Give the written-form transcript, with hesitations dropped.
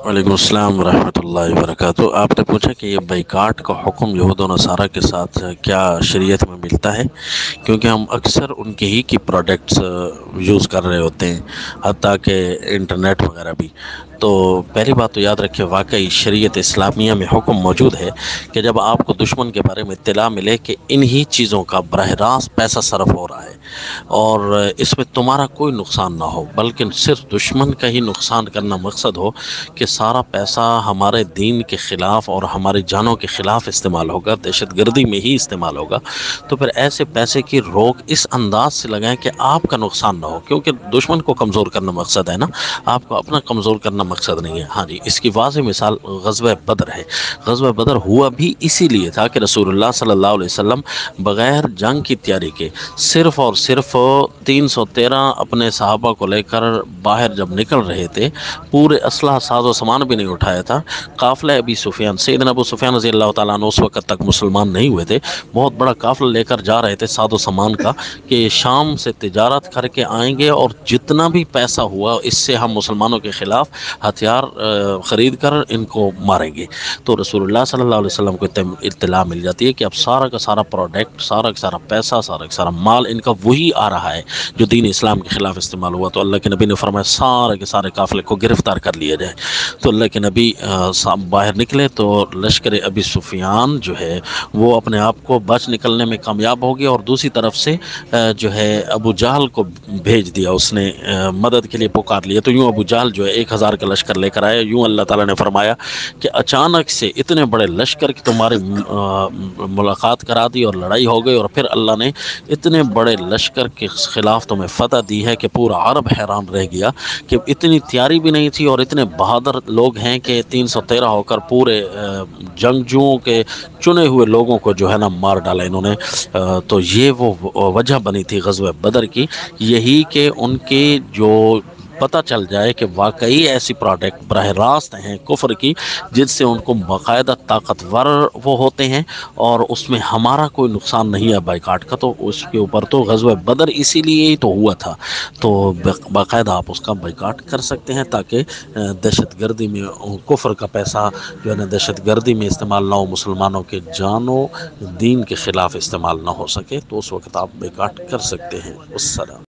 وعلیکم السلام ورحمۃ اللہ وبرکاتہ۔ آپ نے پوچھا کہ یہ بائیکاٹ کا حکم یہود و نصارہ کے ساتھ کیا شریعت میں ملتا ہے، کیونکہ ہم اکثر ان کے ہی کی پروڈکٹس یوز کر رہے ہوتے ہیں، حتیٰ کہ انٹرنیٹ وغیرہ بھی۔ تو پہلی بات تو یاد رکھیں، واقعی شریعت اسلامیہ میں حکم موجود ہے کہ جب آپ کو دشمن کے بارے میں اطلاع ملے کہ انہی چیزوں کا براہ راست پیسہ صرف ہو رہا ہے اور اس میں تمہارا کوئی نقصان نہ ہو، بلکہ صرف دشمن کا ہی نقصان کرنا مقصد ہو کہ سارا پیسہ ہمارے دین کے خلاف اور ہماری جانوں کے خلاف استعمال ہوگا، دہشت گردی میں ہی استعمال ہوگا، تو پھر ایسے پیسے کی روک اس انداز سے لگائیں کہ آپ کا نقصان نہ ہو، کیونکہ دشمن کو کمزور کرنا مقصد ہے نا، آپ کو اپنا کمزور کرنا مقصد نہیں ہے۔ ہاں جی، اس کی واضح مثال غزوہ بدر ہے۔ غزوہ بدر ہوا بھی اسی لیے تھا کہ رسول اللہ صلی اللہ علیہ وسلم بغیر جنگ کی تیاری کے صرف اور صرف 313 اپنے صحابہ کو لے کر باہر جب نکل رہے تھے، پورے اسلحہ ساز و سامان بھی نہیں اٹھایا تھا، قافلہ ابی سفیان، سیدنا ابو سفیان رضی اللہ تعالیٰ عنہ اس وقت تک مسلمان نہیں ہوئے تھے، بہت بڑا قافلہ لے کر جا رہے تھے ساز و سامان کا، کہ شام سے تجارت کر کے آئیں گے اور جتنا بھی پیسہ ہوا اس سے ہم مسلمانوں کے خلاف ہتھیار خرید کر ان کو ماریں گے۔ تو رسول اللہ صلی اللہ علیہ وسلم کو اطلاع مل جاتی ہے کہ اب سارا کا سارا پروڈکٹ، سارا کا سارا پیسہ، سارا کا سارا مال ان کا وہی آ رہا ہے جو دین اسلام کے خلاف استعمال ہوا۔ تو اللہ کے نبی نے فرمایا سارے کے سارے قافلے کو گرفتار کر لیا جائے۔ تو اللہ کے نبی باہر نکلے تو لشکر ابی سفیان جو ہے وہ اپنے آپ کو بچ نکلنے میں کامیاب ہو گیا، اور دوسری طرف سے جو ہے ابو جہل کو بھیج دیا، اس نے مدد کے لیے پکار لیا۔ تو یوں ابو جہل جو ہے 1000 کا لشکر لے کر آیا۔ یوں اللہ تعالیٰ نے فرمایا کہ اچانک سے اتنے بڑے لشکر کی تمہاری ملاقات کرا دی اور لڑائی ہو گئی، اور پھر اللہ نے اتنے بڑے لشکر کے خلاف تمہیں فتح دی ہے کہ پورا عرب حیران رہ گیا کہ اتنی تیاری بھی نہیں تھی، اور اتنے بہادر لوگ ہیں کہ 313 ہو کر پورے جنگجوؤں کے چنے ہوئے لوگوں کو جو ہے نا مار ڈالا انہوں نے۔ تو یہ وہ وجہ بنی تھی غزوہ بدر کی، یہی کہ ان کے جو پتہ چل جائے کہ واقعی ایسی پروڈکٹ براہ راست ہیں کفر کی، جس سے ان کو باقاعدہ طاقتور وہ ہوتے ہیں اور اس میں ہمارا کوئی نقصان نہیں ہے بائیکاٹ کا۔ تو اس کے اوپر تو غزوہ بدر اسی لیے ہی تو ہوا تھا، تو باقاعدہ آپ اس کا بائیکاٹ کر سکتے ہیں تاکہ دہشت گردی میں کفر کا پیسہ جو ہے نا دہشت گردی میں استعمال نہ ہو، مسلمانوں کے جانوں دین کے خلاف استعمال نہ ہو سکے، تو اس وقت آپ بائیکاٹ کر سکتے ہیں۔ السلام۔